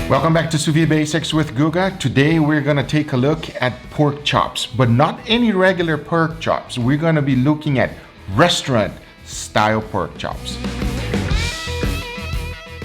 Welcome back to Sous Vide Basics with Guga. Today we're gonna take a look at pork chops, but not any regular pork chops. We're gonna be looking at restaurant style pork chops.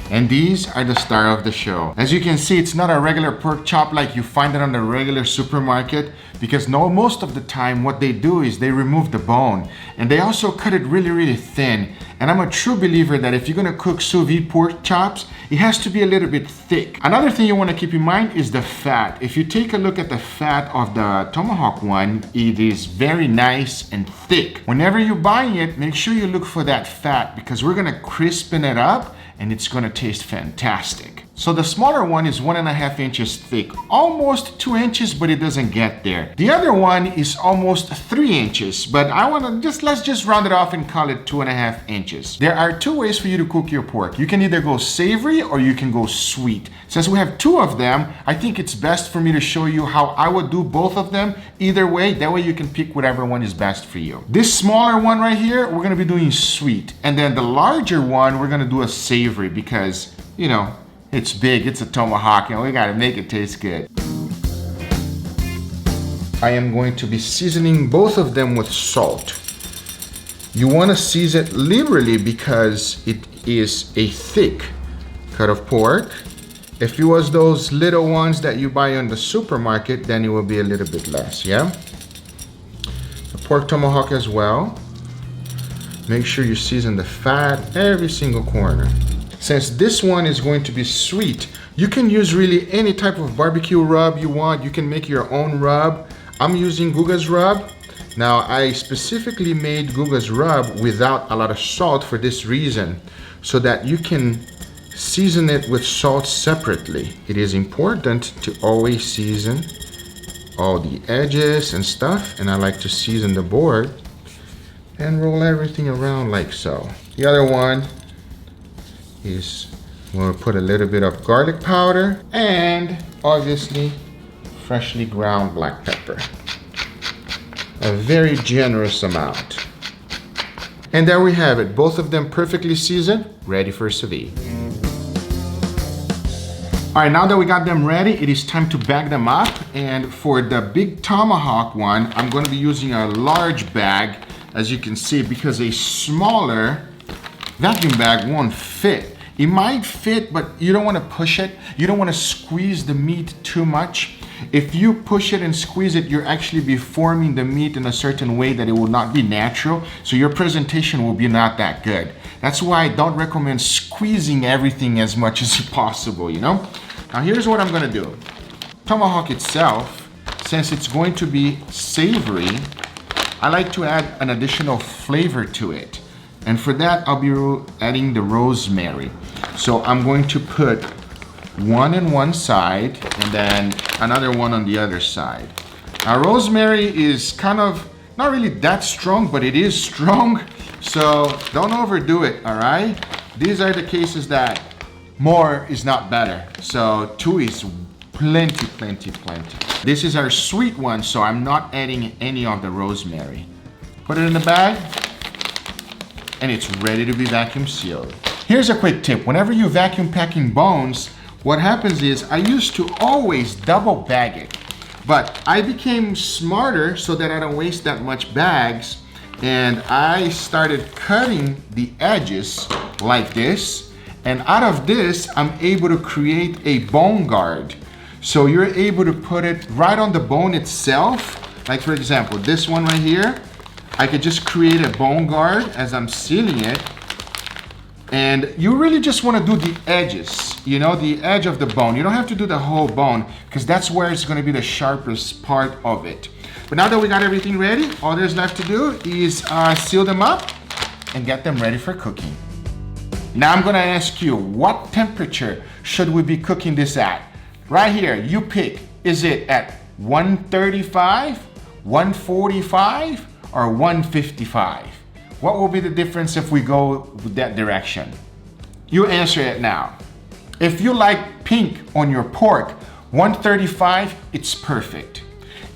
And these are the star of the show. As you can see, it's not a regular pork chop like you find it on the regular supermarket, because most of the time what they do is they remove the bone, and they also cut it really thin. And I'm a true believer that if you're gonna cook sous vide pork chops, it has to be a little bit thick. Another thing you wanna keep in mind is the fat. If you take a look at the fat of the Tomahawk one, it is very nice and thick. Whenever you're buying it, make sure you look for that fat, because we're gonna crispen it up and it's gonna taste fantastic. So the smaller one is 1.5 inches thick, almost 2 inches, but it doesn't get there. The other one is almost 3 inches, but let's just round it off and call it 2.5 inches. There are two ways for you to cook your pork. You can either go savory or you can go sweet. Since we have two of them, I think it's best for me to show you how I would do both of them. Either way, that way you can pick whatever one is best for you. This smaller one right here, we're gonna be doing sweet. And then the larger one, we're gonna do a savory because, you know, it's big, it's a tomahawk, and we gotta make it taste good. I am going to be seasoning both of them with salt. You wanna season it liberally because it is a thick cut of pork. If it was those little ones that you buy in the supermarket, then it will be a little bit less, yeah? The pork tomahawk as well. Make sure you season the fat, every single corner. Since this one is going to be sweet, you can use really any type of barbecue rub you want. You can make your own rub. I'm using Guga's rub. Now, I specifically made Guga's rub without a lot of salt for this reason, so that you can season it with salt separately. It is important to always season all the edges and stuff, and I like to season the board and roll everything around like so. The other one is we'll put a little bit of garlic powder and obviously freshly ground black pepper. A very generous amount. And there we have it, both of them perfectly seasoned, ready for sous vide. All right, now that we got them ready, it is time to bag them up. And for the big tomahawk one, I'm going to be using a large bag, as you can see, because a smaller vacuum bag won't fit. It might fit, but you don't want to push it. You don't want to squeeze the meat too much. If you push it and squeeze it, you're actually be forming the meat in a certain way that it will not be natural. So your presentation will be not that good. That's why I don't recommend squeezing everything as much as possible, you know? Now here's what I'm gonna do. Tomahawk itself, since it's going to be savory, I like to add an additional flavor to it. And for that, I'll be adding the rosemary. So I'm going to put one on one side and then another one on the other side. Now, rosemary is kind of not really that strong, but it is strong. So don't overdo it, all right? These are the cases that more is not better. So 2 is plenty. This is our sweet one, so I'm not adding any of the rosemary. Put it in the bag, and it's ready to be vacuum sealed. Here's a quick tip. Whenever you vacuum packing bones, what happens is I used to always double bag it, but I became smarter so that I don't waste that much bags, and I started cutting the edges like this, and out of this, I'm able to create a bone guard. So you're able to put it right on the bone itself. Like for example, this one right here, I could just create a bone guard as I'm sealing it. And you really just want to do the edges, you know, the edge of the bone. You don't have to do the whole bone because that's where it's going to be the sharpest part of it. But now that we got everything ready, all there's left to do is seal them up and get them ready for cooking. Now I'm going to ask you, what temperature should we be cooking this at? Right here, you pick. Is it at 135, 145, or 155? What will be the difference if we go with that direction? You answer it now. If you like pink on your pork, 135, it's perfect.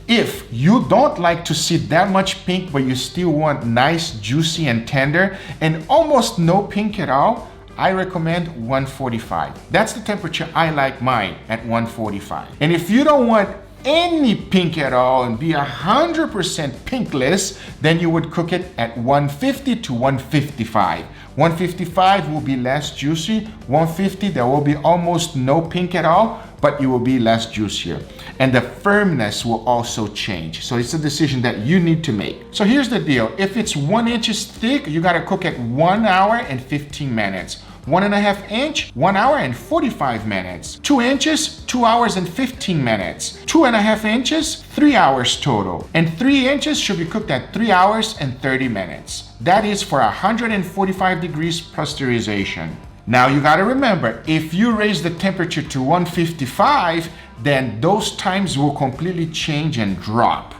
If you don't like to see that much pink, but you still want nice, juicy, and tender, and almost no pink at all, I recommend 145. That's the temperature I like mine, at 145. And if you don't want any pink at all and be 100% pinkless, then you would cook it at 150 to 155. 155 will be less juicy. 150, there will be almost no pink at all, but it will be less juicier. And the firmness will also change. So it's a decision that you need to make. So here's the deal. If it's 1 inch thick, you gotta cook at 1 hour and 15 minutes. 1.5 inch, 1 hour and 45 minutes. 2 inches, 2 hours and 15 minutes. 2.5 inches, 3 hours total. And 3 inches should be cooked at 3 hours and 30 minutes. That is for 145 degrees pasteurization. Now you gotta remember, if you raise the temperature to 155, then those times will completely change and drop.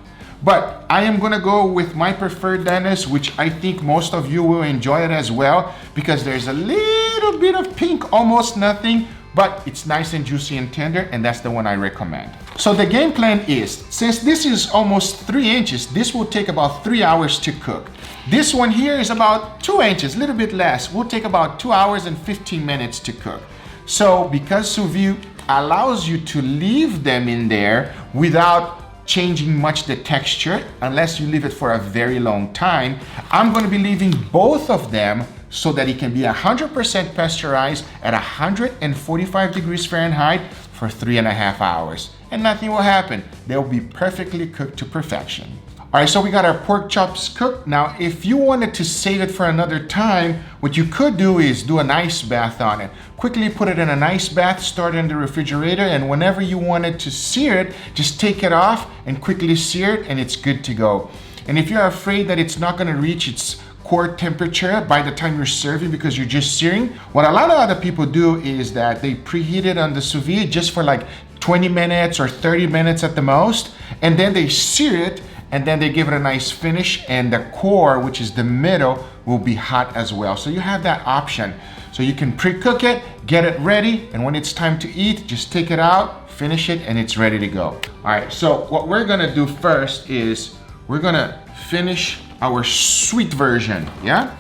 But I am gonna go with my preferred Dennis, which I think most of you will enjoy it as well, because there's a little bit of pink, almost nothing, but it's nice and juicy and tender, and that's the one I recommend. So the game plan is, since this is almost 3 inches, this will take about 3 hours to cook. This one here is about 2 inches, a little bit less, will take about 2 hours and 15 minutes to cook. So because sous vide allows you to leave them in there without changing much the texture, unless you leave it for a very long time, I'm going to be leaving both of them so that it can be 100% pasteurized at 145 degrees Fahrenheit for 3.5 hours. And nothing will happen. They'll be perfectly cooked to perfection. All right, so we got our pork chops cooked. Now, if you wanted to save it for another time, what you could do is do an ice bath on it. Quickly put it in an ice bath, store it in the refrigerator, and whenever you wanted to sear it, just take it off and quickly sear it, and it's good to go. And if you're afraid that it's not gonna reach its core temperature by the time you're serving because you're just searing, what a lot of other people do is that they preheat it on the sous vide just for like 20 minutes or 30 minutes at the most, and then they sear it, and then they give it a nice finish, and the core, which is the middle, will be hot as well. So you have that option. So you can pre-cook it, get it ready, and when it's time to eat, just take it out, finish it, and it's ready to go. All right, so what we're gonna do first is we're gonna finish our sweet version, yeah?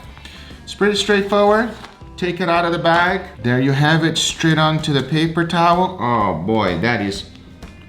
It's pretty straightforward. Take it out of the bag. There you have it, straight onto the paper towel. Oh boy, that is,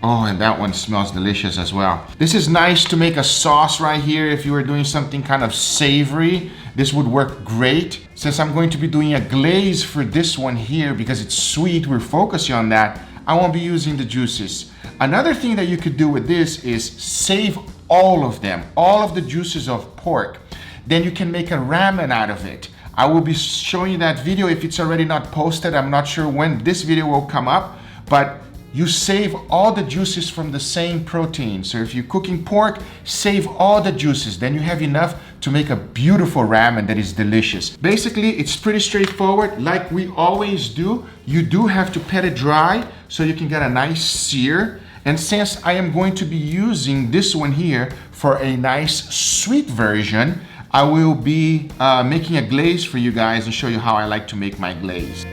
oh, and that one smells delicious as well. This is nice to make a sauce right here. If you were doing something kind of savory, this would work great. Since I'm going to be doing a glaze for this one here, because it's sweet, we're focusing on that, I won't be using the juices. Another thing that you could do with this is save all of them, all of the juices of pork. Then you can make a ramen out of it. I will be showing you that video if it's already not posted. I'm not sure when this video will come up, but you save all the juices from the same protein. So if you're cooking pork, save all the juices. Then you have enough to make a beautiful ramen that is delicious. Basically, it's pretty straightforward. Like we always do, you do have to pat it dry so you can get a nice sear. And since I am going to be using this one here for a nice sweet version, I will be making a glaze for you guys and show you how I like to make my glaze.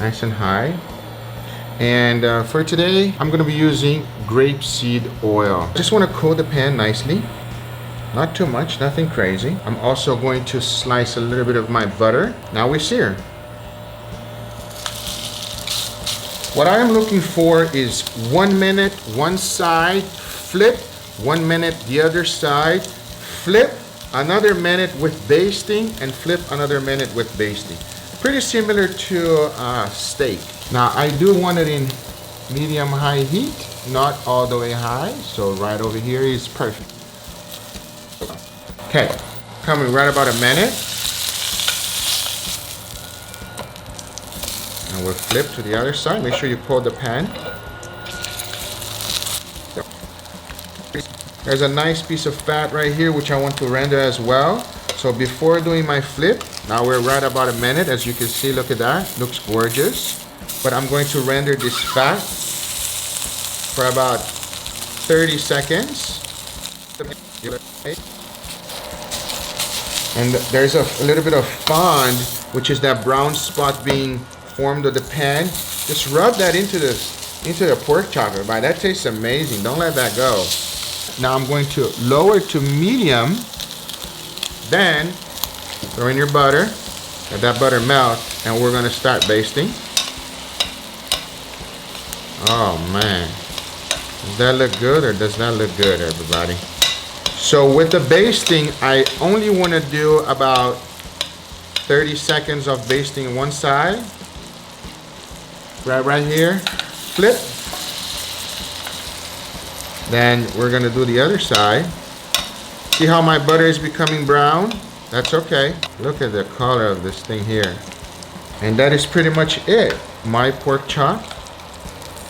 Nice and high. And for today, I'm gonna be using grapeseed oil. Just wanna coat the pan nicely. Not too much, nothing crazy. I'm also going to slice a little bit of my butter. Now we sear. What I am looking for is 1 minute, one side, flip, 1 minute, the other side, flip, another minute with basting, and flip another minute with basting. Pretty similar to steak. Now I do want it in medium-high heat, not all the way high, so right over here is perfect. Okay, coming right about a minute. And we'll flip to the other side. Make sure you pull the pan. There's a nice piece of fat right here which I want to render as well. So before doing my flip, now we're right about a minute. As you can see, look at that, looks gorgeous. But I'm going to render this fat for about 30 seconds. And there's a little bit of fond, which is that brown spot being formed of the pan. Just rub that into the into the pork chop, everybody. That tastes amazing. Don't let that go. Now I'm going to lower to medium. Then throw in your butter. Let that butter melt, and we're gonna start basting. Oh man. Does that look good or does that look good, everybody? So with the basting, I only want to do about 30 seconds of basting one side. Right here. Flip. Then we're going to do the other side. See how my butter is becoming brown? That's okay. Look at the color of this thing here. And that is pretty much it. My pork chop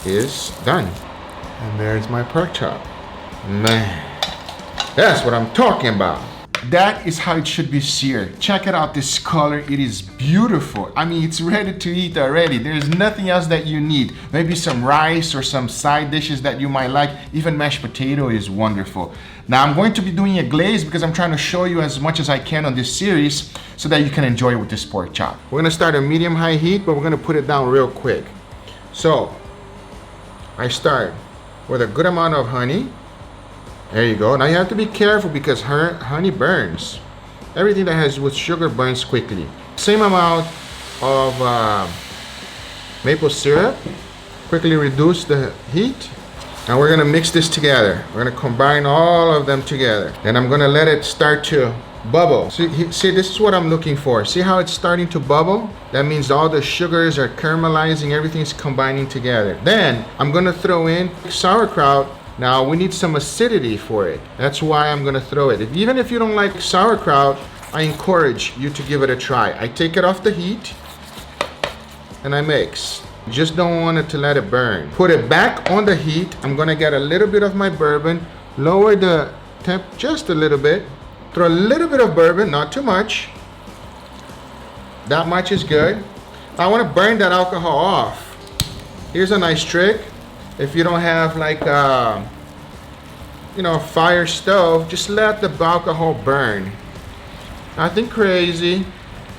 is done. And there's my pork chop. Man, that's what I'm talking about. That is how it should be seared. Check it out, this color. It is beautiful. I mean, it's ready to eat already. There's nothing else that you need. Maybe some rice or some side dishes that you might like. Even mashed potato is wonderful. Now I'm going to be doing a glaze because I'm trying to show you as much as I can on this series so that you can enjoy it with this pork chop. We're gonna start at medium-high heat, but we're gonna put it down real quick. So, I start with a good amount of honey. There you go. Now you have to be careful because honey burns. Everything that has with sugar burns quickly. Same amount of maple syrup. Quickly reduce the heat. And we're gonna mix this together. We're gonna combine all of them together. And I'm gonna let it start to bubble. See, this is what I'm looking for. See how it's starting to bubble? That means all the sugars are caramelizing, everything's combining together. Then I'm gonna throw in sauerkraut. Now we need some acidity for it. That's why I'm gonna throw it. Even if you don't like sauerkraut, I encourage you to give it a try. I take it off the heat and I mix. Just don't want it to let it burn. Put it back on the heat. I'm gonna get a little bit of my bourbon, lower the temp just a little bit. Throw a little bit of bourbon, not too much. That much is good. I want to burn that alcohol off. Here's a nice trick. If you don't have like a fire stove, just let the alcohol burn. Nothing crazy.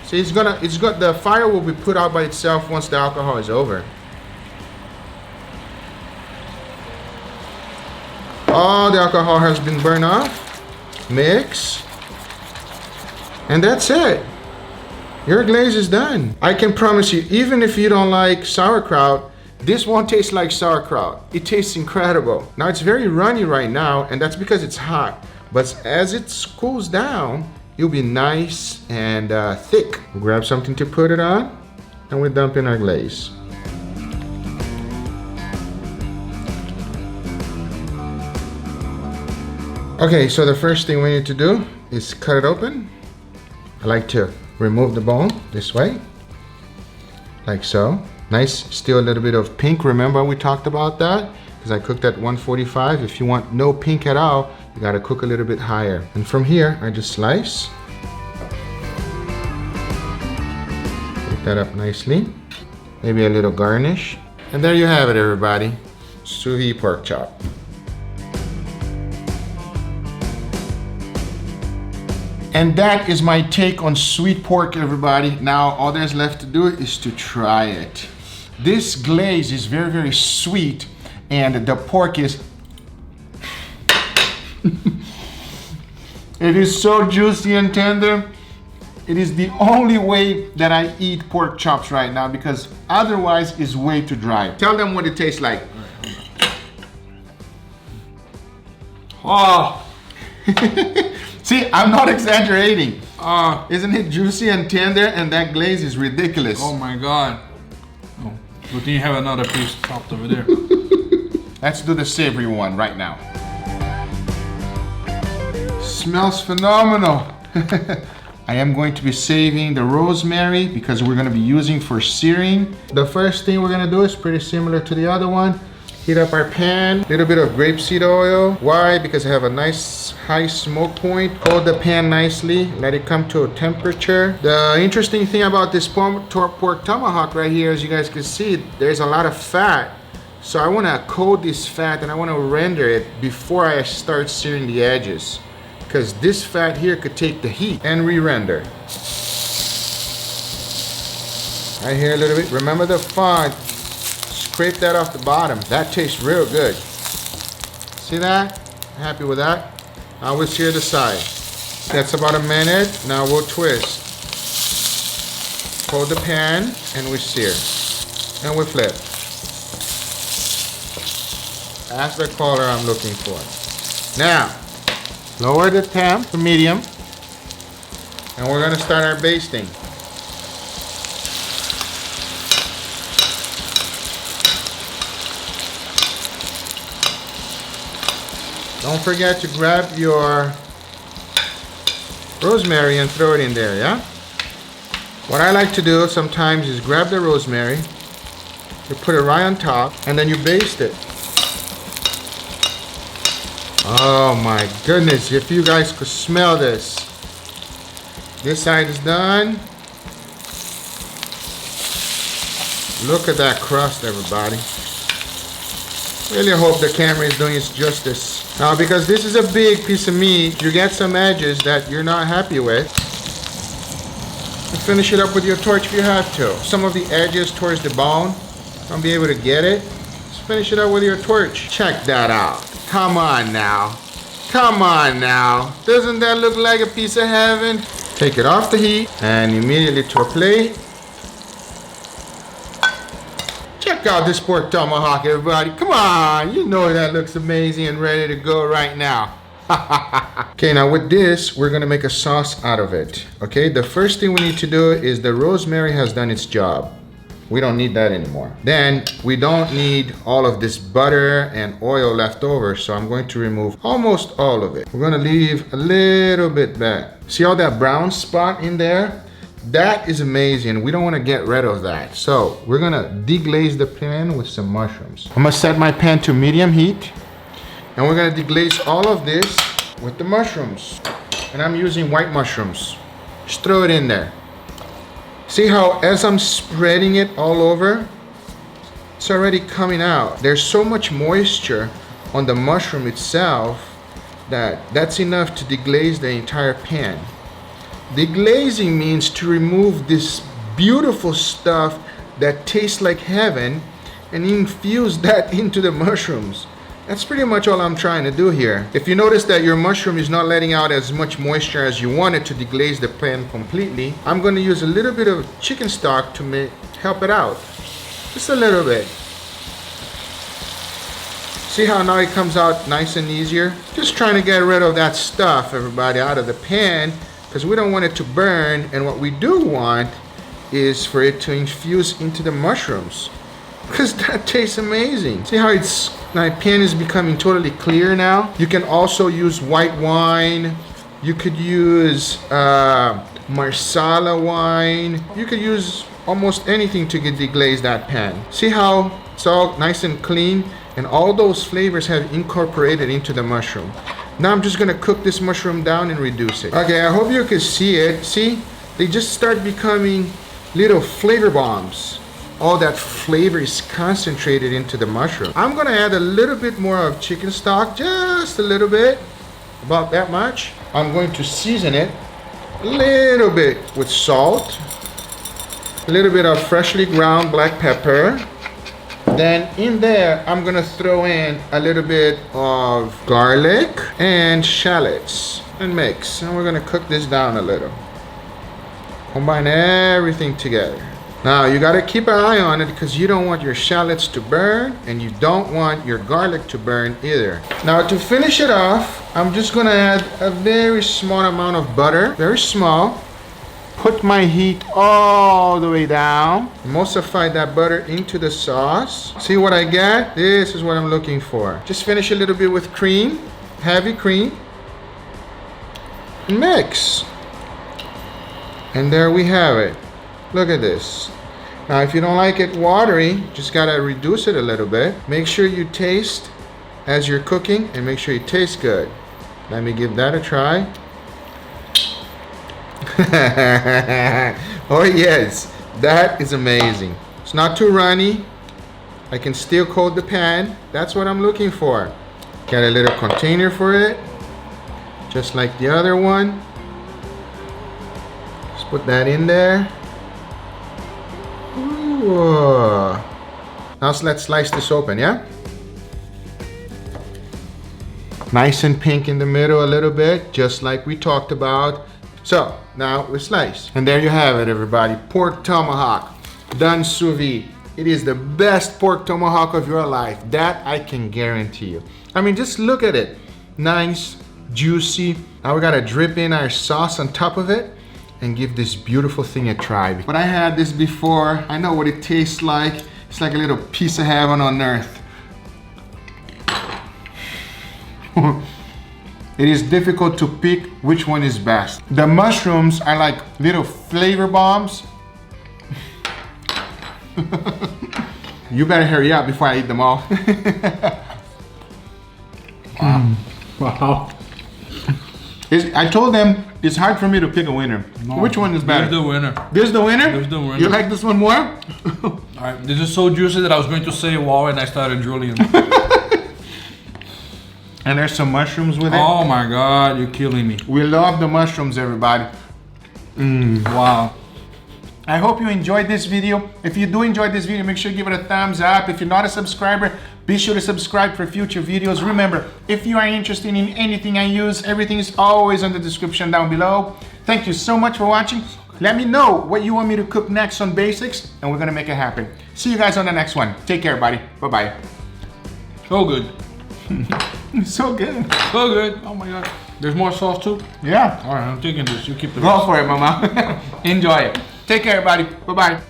See, the fire will be put out by itself once the alcohol is over. All the alcohol has been burned off. Mix. And that's it. Your glaze is done. I can promise you, even if you don't like sauerkraut, this won't taste like sauerkraut. It tastes incredible. Now it's very runny right now, and that's because it's hot. But as it cools down, it'll be nice and thick. We'll grab something to put it on, and we dump in our glaze. Okay, so the first thing we need to do is cut it open. I like to remove the bone this way, like so. Nice, still a little bit of pink. Remember we talked about that? Because I cooked at 145. If you want no pink at all, you gotta cook a little bit higher. And from here, I just slice. Put that up nicely. Maybe a little garnish. And there you have it, everybody. Sous vide pork chop. And that is my take on sweet pork, everybody. Now, all there's left to do is to try it. This glaze is very, very sweet, and the pork is... It is so juicy and tender. It is the only way that I eat pork chops right now, because otherwise it's way too dry. Tell them what it tastes like. Oh! See, I'm not exaggerating. Isn't it juicy and tender? And that glaze is ridiculous. Oh my God. Oh, but then you have another piece chopped over there. Let's do the savory one right now. Smells phenomenal. I am going to be saving the rosemary because we're going to be using for searing. The first thing we're going to do is pretty similar to the other one. Heat up our pan, little bit of grapeseed oil. Why? Because I have a nice high smoke point. Hold the pan nicely, let it come to a temperature. The interesting thing about this pork tomahawk right here, as you guys can see, there's a lot of fat. So I want to coat this fat and I want to render it before I start searing the edges, because this fat here could take the heat and re-render. Right here a little bit. Remember the font. scrape that off the bottom. That tastes real good. See that? Happy with that? Now we'll sear the side. That's about a minute. Now we'll twist. Hold the pan and we sear. And we flip. That's the color I'm looking for. Now, lower the temp to medium. And we're gonna start our basting. Don't forget to grab your rosemary and throw it in there, yeah? What I like to do sometimes is grab the rosemary, you put it right on top, and then you baste it. Oh my goodness, if you guys could smell this. This side is done. Look at that crust, everybody. Really hope the camera is doing its justice. Now, because this is a big piece of meat, you get some edges that you're not happy with. You finish it up with your torch if you have to. Some of the edges towards the bone, don't be able to get it. Just finish it up with your torch. Check that out. Come on now. Come on now. Doesn't that look like a piece of heaven? Take it off the heat and immediately to a plate. Check out this pork tomahawk, everybody. Come on, you know that looks amazing and ready to go right now. Okay, now with this, we're gonna make a sauce out of it. Okay, the first thing we need to do is the rosemary has done its job. We don't need that anymore. Then we don't need all of this butter and oil left over, so I'm going to remove almost all of it. We're gonna leave a little bit back. See all that brown spot in there? That is amazing. We don't want to get rid of that. So we're gonna deglaze the pan with some mushrooms. I'm gonna set my pan to medium heat, and we're gonna deglaze all of this with the mushrooms. And I'm using white mushrooms. Just throw it in there. See how as I'm spreading it all over, it's already coming out. There's so much moisture on the mushroom itself that's enough to deglaze the entire pan. Deglazing means to remove this beautiful stuff that tastes like heaven and infuse that into the mushrooms. That's pretty much all I'm trying to do here. If you notice that your mushroom is not letting out as much moisture as you want it to deglaze the pan completely, I'm going to use a little bit of chicken stock to help it out. Just a little bit. See how now it comes out nice and easier? Just trying to get rid of that stuff, everybody, out of the pan, because we don't want it to burn, and what we do want is for it to infuse into the mushrooms, because that tastes amazing. See how my pan is becoming totally clear now? You can also use white wine. You could use Marsala wine. You could use almost anything to deglaze that pan. See how it's all nice and clean, and all those flavors have incorporated into the mushroom. Now I'm just gonna cook this mushroom down and reduce it. Okay, I hope you can see it. See, they just start becoming little flavor bombs. All that flavor is concentrated into the mushroom. I'm gonna add a little bit more of chicken stock, just a little bit, about that much. I'm going to season it a little bit with salt, a little bit of freshly ground black pepper. Then in there, I'm gonna throw in a little bit of garlic and shallots and mix. And we're gonna cook this down a little. Combine everything together. Now you gotta keep an eye on it because you don't want your shallots to burn and you don't want your garlic to burn either. Now to finish it off, I'm just gonna add a very small amount of butter, very small. Put my heat all the way down. Emulsify that butter into the sauce. See what I get? This is what I'm looking for. Just finish a little bit with cream, heavy cream. And mix. And there we have it. Look at this. Now if you don't like it watery, just gotta reduce it a little bit. Make sure you taste as you're cooking and make sure it tastes good. Let me give that a try. Oh yes, that is amazing. It's not too runny. I can still coat the pan. That's what I'm looking for. Got a little container for it, just like the other one. Just put that in there. Ooh. Now let's slice this open, yeah? Nice and pink in the middle a little bit, just like we talked about. So now we slice. And there you have it, everybody. Pork tomahawk, done sous vide. It is the best pork tomahawk of your life. That I can guarantee you. I mean, just look at it. Nice, juicy. Now we gotta drip in our sauce on top of it and give this beautiful thing a try. But I had this before. I know what it tastes like. It's like a little piece of heaven on earth. It is difficult to pick which one is best. The mushrooms are like little flavor bombs. You better hurry up before I eat them all. Wow. Wow. I told them it's hard for me to pick a winner. No, which one is better? This is the winner. This is the winner? This is the winner. You like this one more? Alright, this is so juicy that I was going to say wow and I started drooling. And there's some mushrooms with it. Oh my god, you're killing me. We love the mushrooms, everybody. Wow. I hope you enjoyed this video. If you do enjoy this video, make sure you give it a thumbs up. If you're not a subscriber, be sure to subscribe for future videos. Remember, if you are interested in anything I use, everything is always in the description down below. Thank you so much for watching. Let me know what you want me to cook next on Basics, and we're gonna make it happen. See you guys on the next one. Take care, everybody. Bye-bye. So good. So good. So good. Oh my god. There's more sauce too? Yeah. Alright, I'm taking this. You keep the Go for it, mama. Enjoy it. Take care, everybody. Bye-bye.